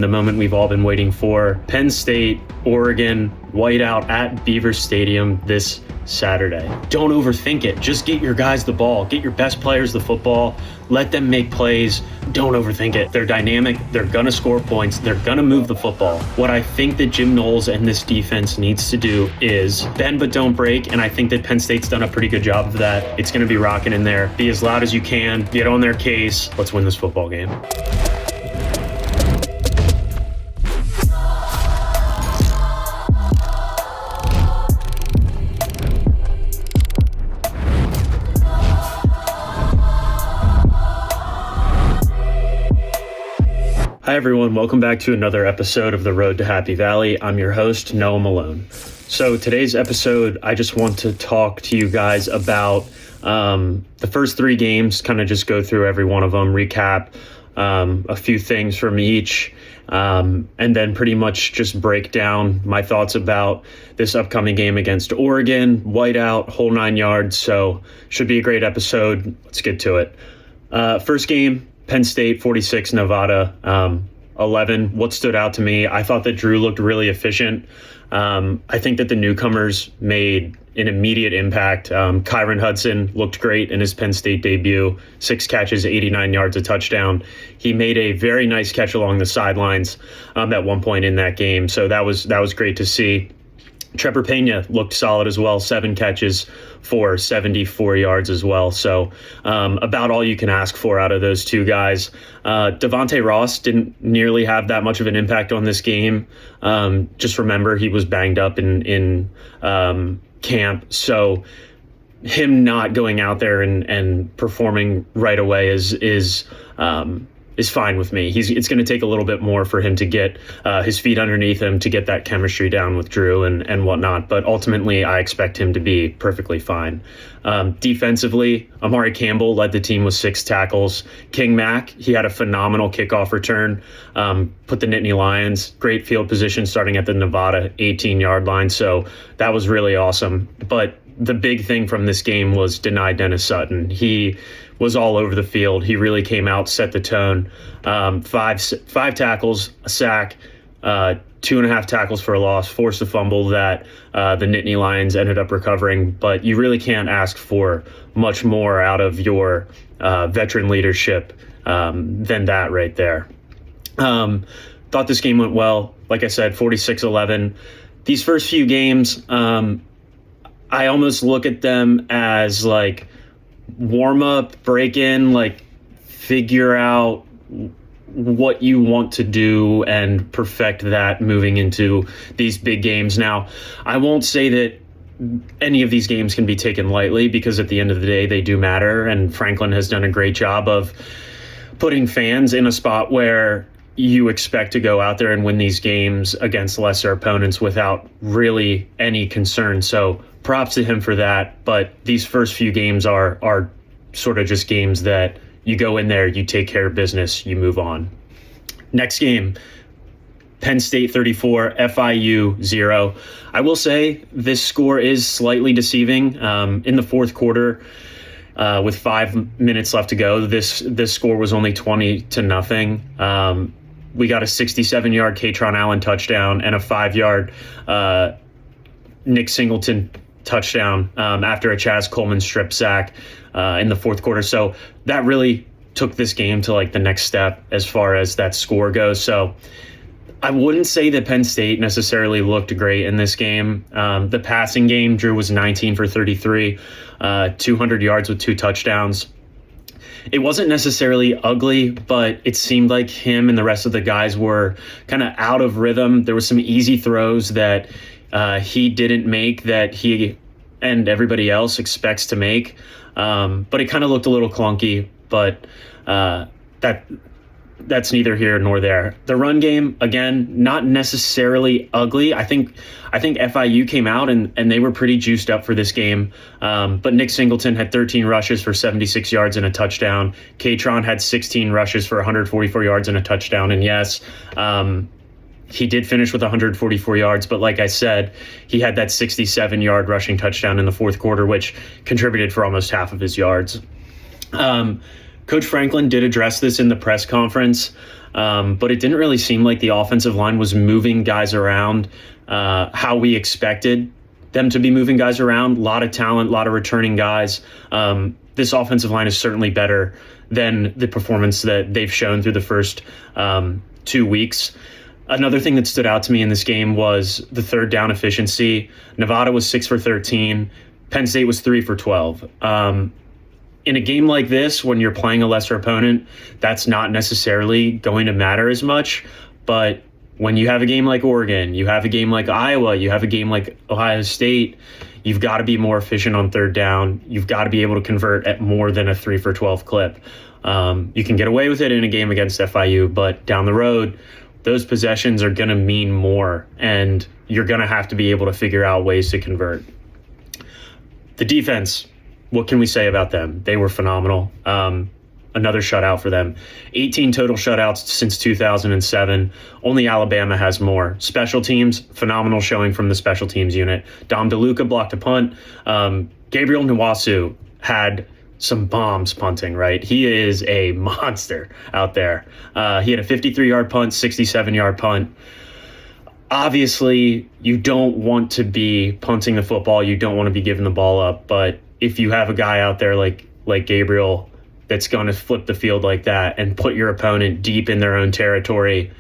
The moment we've all been waiting for. Penn State, Oregon, Whiteout at Beaver Stadium this Saturday. Don't overthink it. Just get your guys the ball. Get your best players the football. Let them make plays. Don't overthink it. They're dynamic. They're going to score points. They're going to move the football. What I think that Jim Knowles and this defense needs to do is bend but don't break, and I think that Penn State's done a pretty good job of that. It's going to be rocking in there. Be as loud as you can. Get on their case. Let's win this football game. Hi everyone, welcome back to another episode of The Road to Happy Valley. I'm your host, Noah Malone. So today's episode, I just want to talk to you guys about the first three games, kind of just go through every one of them, recap a few things from each, and then pretty much just break down my thoughts about this upcoming game against Oregon, Whiteout, whole 9 yards. So should be a great episode. Let's get to it. First game, Penn State 46, Nevada 11. What stood out to me, I thought that Drew looked really efficient. I think that the newcomers made an immediate impact. Kaytron Hudson looked great in his Penn State debut. 6 catches, 89 yards, a touchdown. He made a very nice catch along the sidelines at one point in that game. So that was great to see. Trevor Pena looked solid as well, 7 catches for 74 yards as well. So about all you can ask for out of those two guys. Devontae Ross didn't nearly have that much of an impact on this game. Just remember, he was banged up in camp. So him not going out there and performing right away is fine with me. It's going to take a little bit more for him to get his feet underneath him to get that chemistry down with Drew and whatnot. But ultimately, I expect him to be perfectly fine. Defensively, Amari Campbell led the team with 6 tackles. King Mack, he had a phenomenal kickoff return. Put the Nittany Lions, great field position starting at the Nevada 18-yard line. So that was really awesome. But the big thing from this game was deny Dennis Sutton. He was all over the field. He really came out, set the tone. 5 tackles, a sack, 2.5 tackles for a loss, forced a fumble that the Nittany Lions ended up recovering. But you really can't ask for much more out of your veteran leadership than that right there. Thought this game went well. Like I said, 46-11. These first few games, I almost look at them as like warm up, break in, like figure out what you want to do and perfect that moving into these big games. Now, I won't say that any of these games can be taken lightly because at the end of the day, they do matter. And Franklin has done a great job of putting fans in a spot where you expect to go out there and win these games against lesser opponents without really any concern. So props to him for that. But these first few games are sort of just games that you go in there, you take care of business, you move on. Next game, Penn State 34, FIU 0. I will say this score is slightly deceiving. In the fourth quarter, with 5 minutes left to go, this score was only 20-0. We got a 67-yard Kaytron Allen touchdown and a 5-yard Nick Singleton touchdown after a Chaz Coleman strip sack in the fourth quarter. So that really took this game to like the next step as far as that score goes. So I wouldn't say that Penn State necessarily looked great in this game. The passing game, Drew was 19 for 33, 200 yards with 2 touchdowns. It wasn't necessarily ugly, but it seemed like him and the rest of the guys were kind of out of rhythm. There were some easy throws that he didn't make that he and everybody else expects to make. But it kind of looked a little clunky, but that's neither here nor there. The run game, again, not necessarily ugly. I think FIU came out and they were pretty juiced up for this game. But Nick Singleton had 13 rushes for 76 yards and a touchdown. Kaytron had 16 rushes for 144 yards and a touchdown. And yes, he did finish with 144 yards, but like I said, he had that 67-yard rushing touchdown in the fourth quarter, which contributed for almost half of his yards. Coach Franklin did address this in the press conference. but it didn't really seem like the offensive line was moving guys around how we expected them to be moving guys around. A lot of talent, a lot of returning guys. This offensive line is certainly better than the performance that they've shown through the first 2 weeks. Another thing that stood out to me in this game was the third down efficiency. Nevada was 6 for 13. Penn State was 3 for 12. In a game like this, when you're playing a lesser opponent, that's not necessarily going to matter as much. But when you have a game like Oregon, you have a game like Iowa, you have a game like Ohio State, you've got to be more efficient on third down. You've got to be able to convert at more than a 3 for 12 clip. You can get away with it in a game against FIU, but down the road, those possessions are going to mean more, and you're going to have to be able to figure out ways to convert. The defense, what can we say about them? They were phenomenal. Another shutout for them. 18 total shutouts since 2007. Only Alabama has more. Special teams, phenomenal showing from the special teams unit. Dom DeLuca blocked a punt. Gabriel Nwasu had some bombs punting, right? He is a monster out there. He had a 53-yard punt, 67-yard punt. Obviously, you don't want to be punting the football. You don't want to be giving the ball up. But if you have a guy out there like Gabriel that's going to flip the field like that and put your opponent deep in their own territory,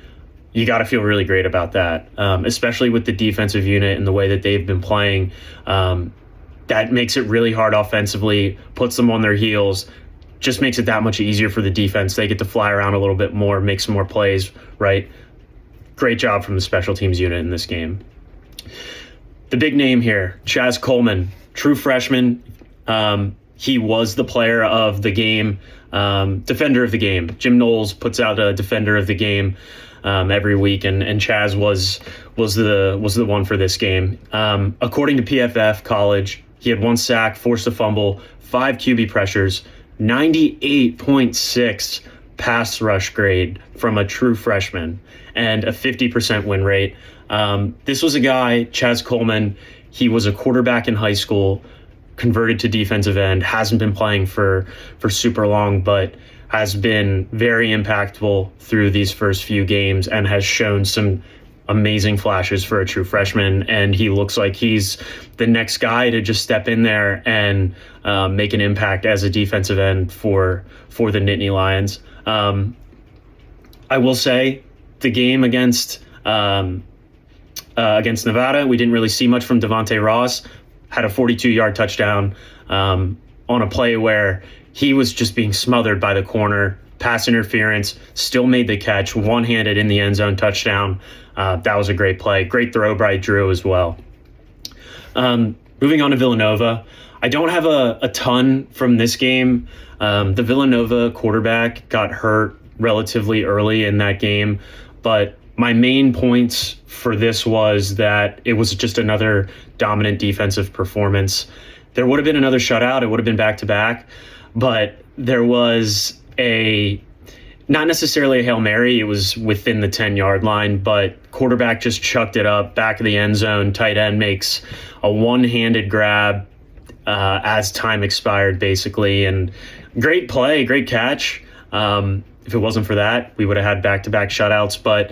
you got to feel really great about that, especially with the defensive unit and the way that they've been playing. That makes it really hard offensively, puts them on their heels, just makes it that much easier for the defense. They get to fly around a little bit more, make some more plays, right? Great job from the special teams unit in this game. The big name here, Chaz Coleman, true freshman. He was the player of the game, defender of the game. Jim Knowles puts out a defender of the game every week, and Chaz was the one for this game. According to PFF College, he had 1 sack, forced a fumble, 5 QB pressures, 98.6 pass rush grade from a true freshman, and a 50% win rate. This was a guy, Chaz Coleman. He was a quarterback in high school, converted to defensive end, hasn't been playing for super long, but has been very impactful through these first few games and has shown some amazing flashes for a true freshman. And he looks like he's the next guy to just step in there and make an impact as a defensive end for the Nittany Lions. I will say the game against Nevada, we didn't really see much from Devontae Ross. Had a 42-yard touchdown on a play where he was just being smothered by the corner, pass interference, still made the catch, one-handed in the end zone touchdown. That was a great play. Great throw by Drew as well. Moving on to Villanova, I don't have a ton from this game. The Villanova quarterback got hurt relatively early in that game, but my main points for this was that it was just another dominant defensive performance. There would have been another shutout. It would have been back-to-back, but there was not necessarily a Hail Mary. It was within the 10-yard line, but quarterback just chucked it up, back of the end zone. Tight end makes a one-handed grab as time expired, basically. And great play, great catch. If it wasn't for that, we would have had back-to-back shutouts, but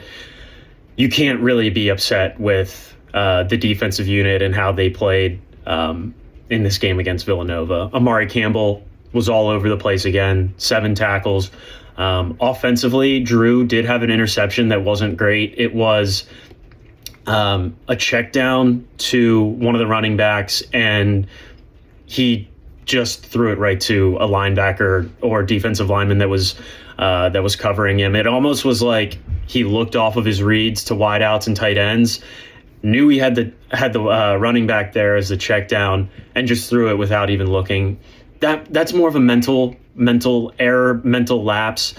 you can't really be upset with the defensive unit and how they played in this game against Villanova. Amari Campbell was all over the place again, 7 tackles. Offensively, Drew did have an interception that wasn't great. It was a check down to one of the running backs, and he just threw it right to a linebacker or defensive lineman that was covering him. It almost was like he looked off of his reads to wideouts and tight ends, knew he had the running back there as the check down, and just threw it without even looking. That's more of a mental error, mental lapse,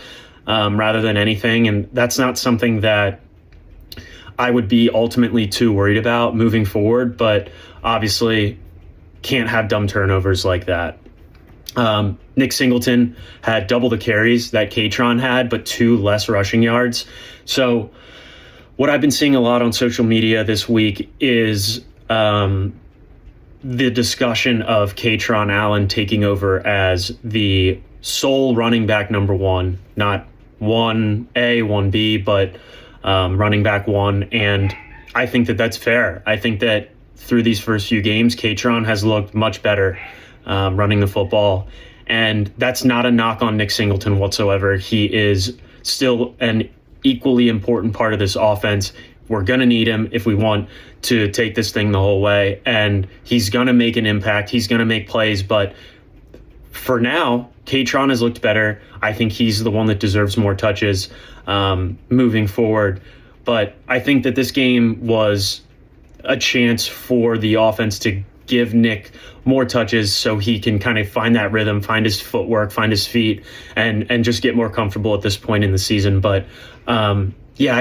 rather than anything, and that's not something that I would be ultimately too worried about moving forward. But obviously, can't have dumb turnovers like that. Nick Singleton had double the carries that Kaytron had, but 2 less rushing yards. So what I've been seeing a lot on social media this week is the discussion of Kaytron Allen taking over as the sole running back number 1, not 1A, 1B, but running back 1. And I think that that's fair. I think that through these first few games, Kaytron has looked much better running the football. And that's not a knock on Nick Singleton whatsoever. He is still an equally important part of this offense. We're going to need him if we want to take this thing the whole way. And he's going to make an impact. He's going to make plays. But for now, Kaytron has looked better. I think he's the one that deserves more touches moving forward. But I think that this game was a chance for the offense to give Nick more touches so he can kind of find that rhythm, find his footwork, find his feet, and just get more comfortable at this point in the season. But I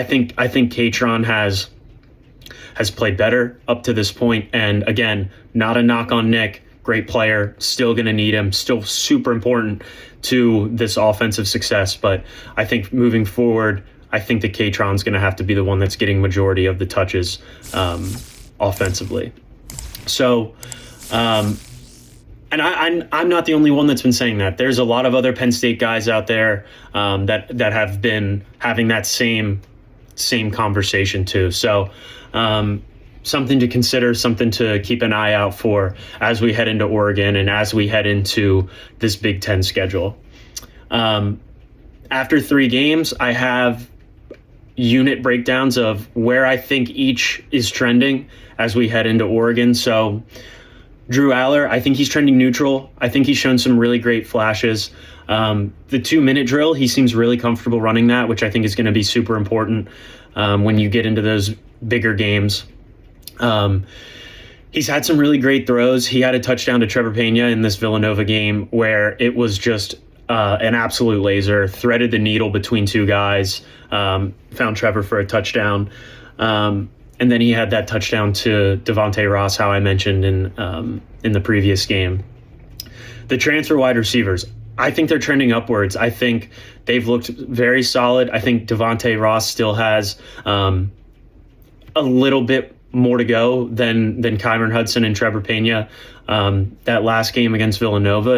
think Kaytron has played better up to this point. And again, not a knock on Nick. Great player, still going to need him, still super important to this offensive success. But I think moving forward, I think that Kaytron's going to have to be the one that's getting majority of the touches offensively. So, and I'm not the only one that's been saying that. There's a lot of other Penn State guys out there that have been having that same conversation too. So, something to consider, something to keep an eye out for as we head into Oregon and as we head into this Big Ten schedule. After 3 games, I have unit breakdowns of where I think each is trending as we head into Oregon. So Drew Allar, I think he's trending neutral. I think he's shown some really great flashes. The 2-minute drill, he seems really comfortable running that, which I think is going to be super important when you get into those bigger games. He's had some really great throws. He had a touchdown to Trevor Pena in this Villanova game where it was just an absolute laser, threaded the needle between 2 guys, found Trevor for a touchdown. And then he had that touchdown to Devontae Ross, how I mentioned in the previous game. The transfer wide receivers, I think they're trending upwards. I think they've looked very solid. I think Devontae Ross still has a little bit more to go than Kyron Hudson and Trevor Pena. That last game against Villanova,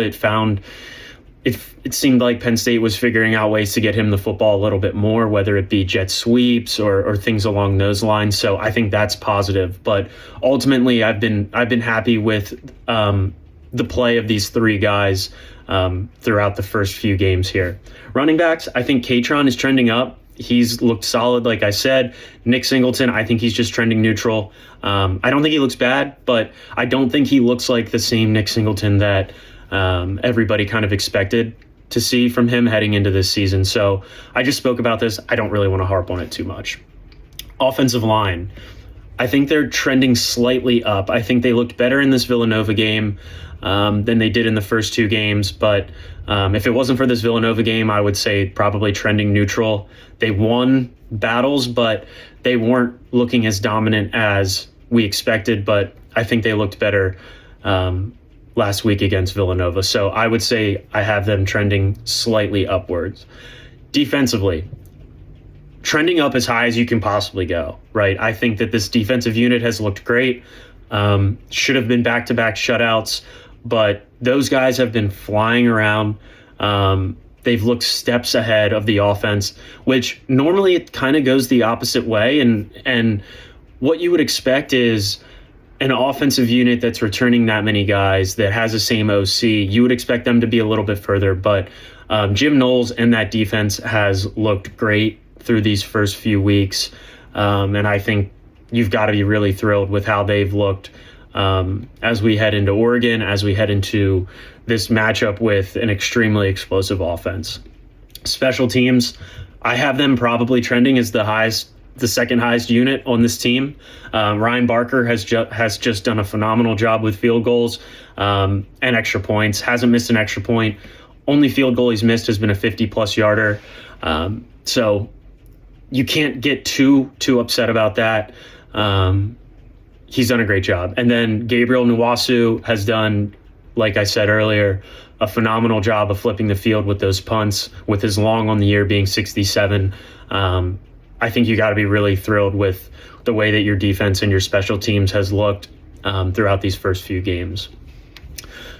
it seemed like Penn State was figuring out ways to get him the football a little bit more, whether it be jet sweeps or things along those lines. So I think that's positive. But ultimately, I've been happy with the play of these 3 guys throughout the first few games here. Running backs, I think Kaytron is trending up. He's looked solid, like I said. Nick Singleton, I think he's just trending neutral. I don't think he looks bad, but I don't think he looks like the same Nick Singleton that everybody kind of expected to see from him heading into this season. So I just spoke about this. I don't really want to harp on it too much. Offensive line, I think they're trending slightly up. I think they looked better in this Villanova game than they did in the first 2 games. But if it wasn't for this Villanova game, I would say probably trending neutral. They won battles, but they weren't looking as dominant as we expected. But I think they looked better last week against Villanova. So I would say I have them trending slightly upwards. Defensively, trending up as high as you can possibly go, right? I think that this defensive unit has looked great. Should have been back-to-back shutouts, but those guys have been flying around. They've looked steps ahead of the offense, which normally it kind of goes the opposite way. And what you would expect is an offensive unit that's returning that many guys, that has the same OC, you would expect them to be a little bit further. But Jim Knowles and that defense has looked great through these first few weeks. And I think you've got to be really thrilled with how they've looked as we head into Oregon, as we head into this matchup with an extremely explosive offense. Special teams, I have them probably trending as the second highest unit on this team. Ryan Barker has just done a phenomenal job with field goals and extra points. Hasn't missed an extra point. Only field goal he's missed has been a 50-plus yarder. So you can't get too upset about that. He's done a great job. And then Gabriel Nwasu has done, like I said earlier, a phenomenal job of flipping the field with those punts, with his long on the year being 67. I think you got to be really thrilled with the way that your defense and your special teams has looked throughout these first few games.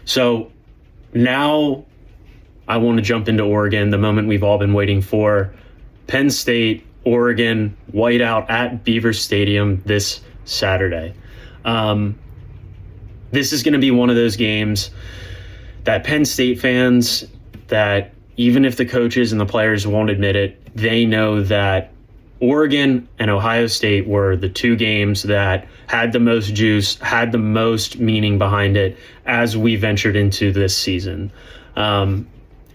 So now I want to jump into Oregon, the moment we've all been waiting for. Penn State, Oregon, Whiteout at Beaver Stadium this Saturday. This is going to be one of those games that Penn State fans, that even if the coaches and the players won't admit it, they know that Oregon and Ohio State were the two games that had the most juice, had the most meaning behind it as we ventured into this season.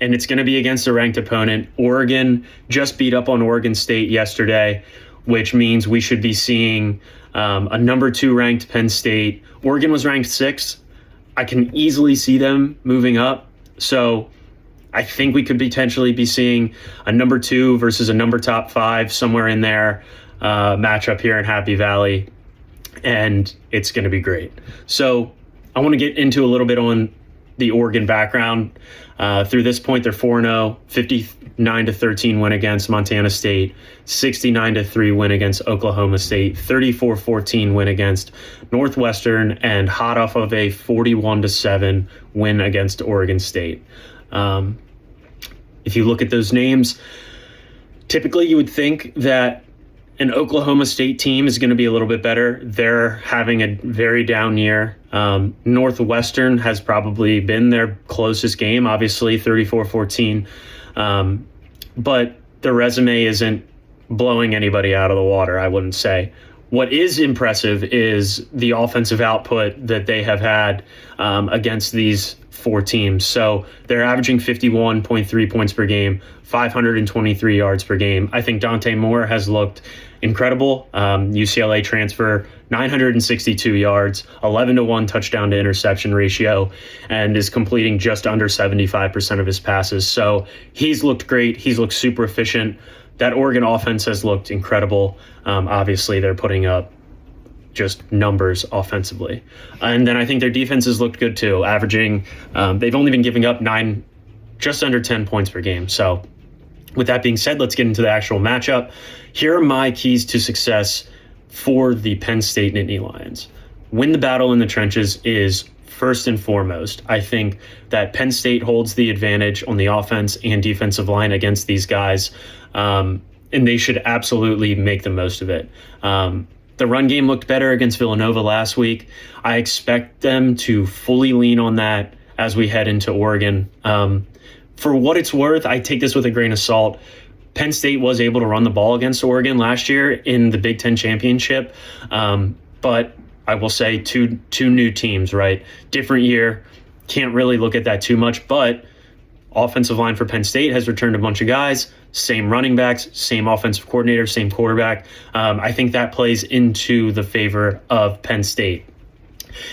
And it's going to be against a ranked opponent. Oregon just beat up on Oregon State yesterday, which means we should be seeing a number 2 ranked Penn State. Oregon was ranked 6th. I can easily see them moving up. So I think we could potentially be seeing a number 2 versus a number top 5 somewhere in there matchup here in Happy Valley, and it's going to be great. So I want to get into a little bit on the Oregon background. Through this point, they're 4-0, 59-13 win against Montana State, 69-3 win against Oklahoma State, 34-14 win against Northwestern, and hot off of a 41-7 win against Oregon State. If you look at those names, typically you would think that an Oklahoma State team is going to be a little bit better. They're having a very down year. Northwestern has probably been their closest game, obviously 34-14. But the resume isn't blowing anybody out of the water, I wouldn't say. What is impressive is the offensive output that they have had against these 4 teams. So they're averaging 51.3 points per game, 523 yards per game. I think Dante Moore has looked incredible. UCLA transfer, 962 yards, 11-1 touchdown to interception ratio, and is completing just under 75% of his passes. So he's looked great. He's looked super efficient. That Oregon offense has looked incredible. Obviously, they're putting up just numbers offensively. And then I think their defense has looked good too, averaging, they've only been giving up just under 10 points per game. So with that being said, let's get into the actual matchup. Here are my keys to success for the Penn State Nittany Lions. Win the battle in the trenches is first and foremost. I think that Penn State holds the advantage on the offense and defensive line against these guys, and they should absolutely make the most of it. The run game looked better against Villanova last week. I expect them to fully lean on that as we head into Oregon. For what it's worth, I take this with a grain of salt. Penn State was able to run the ball against Oregon last year in the Big Ten championship, but I will say two new teams, right? Different year. Can't really look at that too much, but offensive line for Penn State has returned a bunch of guys, same running backs, same offensive coordinator, same quarterback. I think that plays into the favor of Penn State.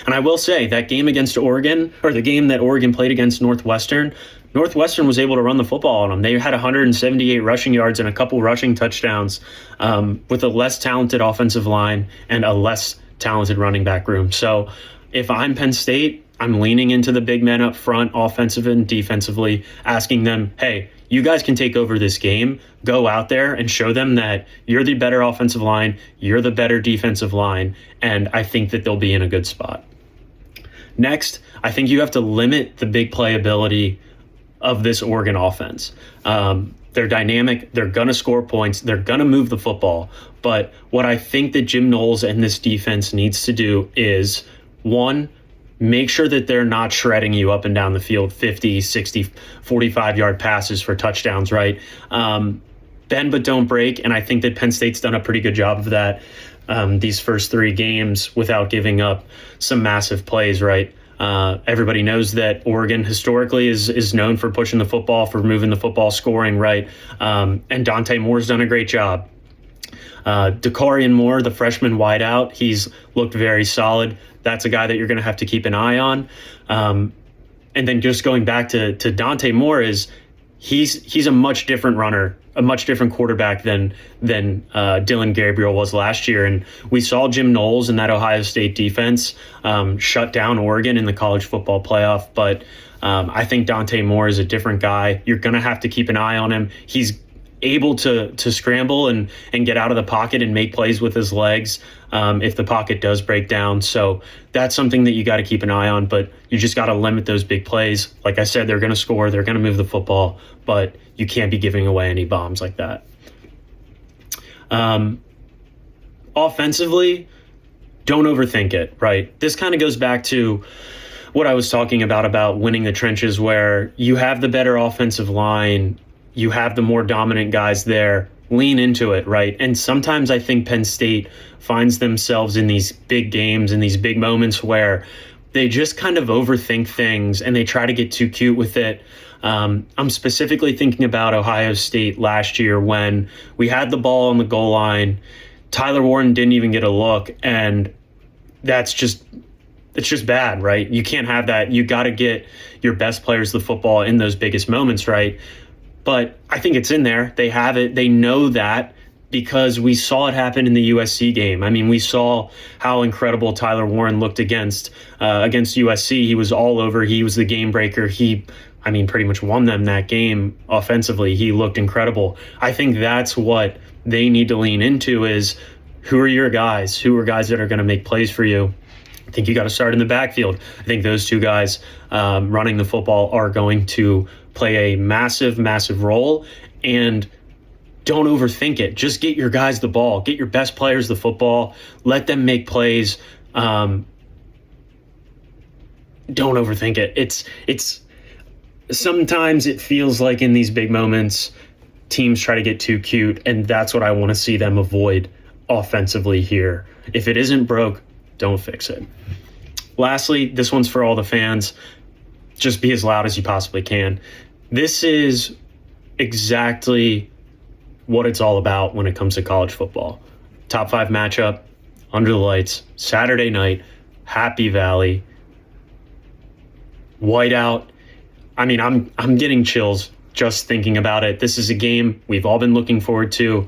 And I will say that game against Oregon, or the game that Oregon played against Northwestern was able to run the football on them. They had 178 rushing yards and a couple rushing touchdowns with a less talented offensive line and a less talented running back room. So if I'm Penn State, I'm leaning into the big men up front, offensive and defensively, asking them, hey, you guys can take over this game. Go out there and show them that you're the better offensive line, you're the better defensive line, and I think that they'll be in a good spot. Next, I think you have to limit the big playability of this Oregon offense. They're dynamic. They're going to score points. They're going to move the football. But what I think that Jim Knowles and this defense needs to do is, one, make sure that they're not shredding you up and down the field 50, 60, 45-yard passes for touchdowns, right? Bend but don't break, and I think that Penn State's done a pretty good job of that these first 3 games without giving up some massive plays, right? Everybody knows that Oregon historically is known for pushing the football, for moving the football, scoring, right? And Dante Moore's done a great job. Dakarian Moore, the freshman wideout, he's looked very solid. That's a guy that you're going to have to keep an eye on. And then just going back to Dante Moore, is he's a much different runner, a much different quarterback than Dylan Gabriel was last year. And we saw Jim Knowles and that Ohio State defense shut down Oregon in the college football playoff. But I think Dante Moore is a different guy. You're going to have to keep an eye on him. He's able to scramble and get out of the pocket and make plays with his legs if the pocket does break down. So that's something that you got to keep an eye on, but you just got to limit those big plays. Like I said, they're going to score, they're going to move the football, but you can't be giving away any bombs like that. Offensively, don't overthink it, right? This kind of goes back to what I was talking about winning the trenches, where you have the better offensive line, you have the more dominant guys there. Lean into it, right? And sometimes I think Penn State finds themselves in these big games, in these big moments where they just kind of overthink things and they try to get too cute with it. I'm specifically thinking about Ohio State last year when we had the ball on the goal line. Tyler Warren didn't even get a look, and it's just bad, right? You can't have that. You got to get your best players the football in those biggest moments, right? But I think it's in there. They have it. They know that because we saw it happen in the USC game. I mean, we saw how incredible Tyler Warren looked against USC. He was all over. He was the game breaker. He pretty much won them that game offensively. He looked incredible. I think that's what they need to lean into is who are your guys? Who are guys that are going to make plays for you? I think you got to start in the backfield. I think those two guys running the football are going to play a massive, massive role. And don't overthink it. Just get your guys the ball. Get your best players the football. Let them make plays. Don't overthink it. It's sometimes it feels like in these big moments, teams try to get too cute, and that's what I want to see them avoid offensively here. If it isn't broke, don't fix it. Lastly, this one's for all the fans. Just be as loud as you possibly can. This is exactly what it's all about when it comes to college football. Top 5 matchup, under the lights, Saturday night, Happy Valley, Whiteout. I'm getting chills just thinking about it. This is a game we've all been looking forward to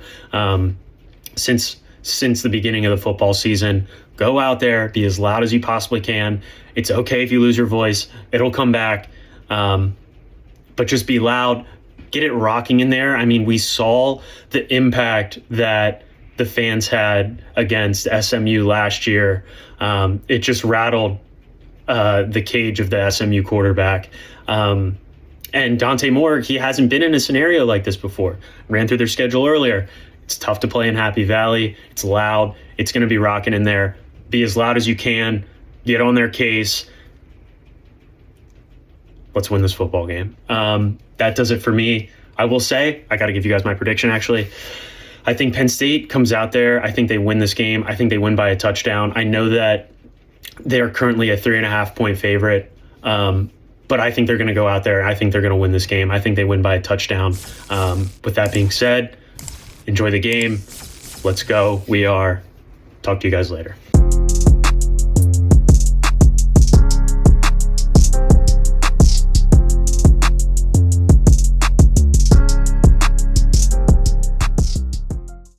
since the beginning of the football season. Go out there, be as loud as you possibly can. It's okay if you lose your voice. It'll come back. But just be loud. Get it rocking in there. We saw the impact that the fans had against SMU last year. It just rattled the cage of the SMU quarterback. And Dante Moore, he hasn't been in a scenario like this before. Ran through their schedule earlier. It's tough to play in Happy Valley. It's loud. It's going to be rocking in there. Be as loud as you can. Get on their case. Let's win this football game. That does it for me. I will say, I got to give you guys my prediction, actually. I think Penn State comes out there. I think they win this game. I think they win by a touchdown. I know that they are currently a 3.5-point favorite. But I think they're going to go out there, and I think they're going to win this game. I think they win by a touchdown. With that being said, enjoy the game. Let's go. Talk to you guys later.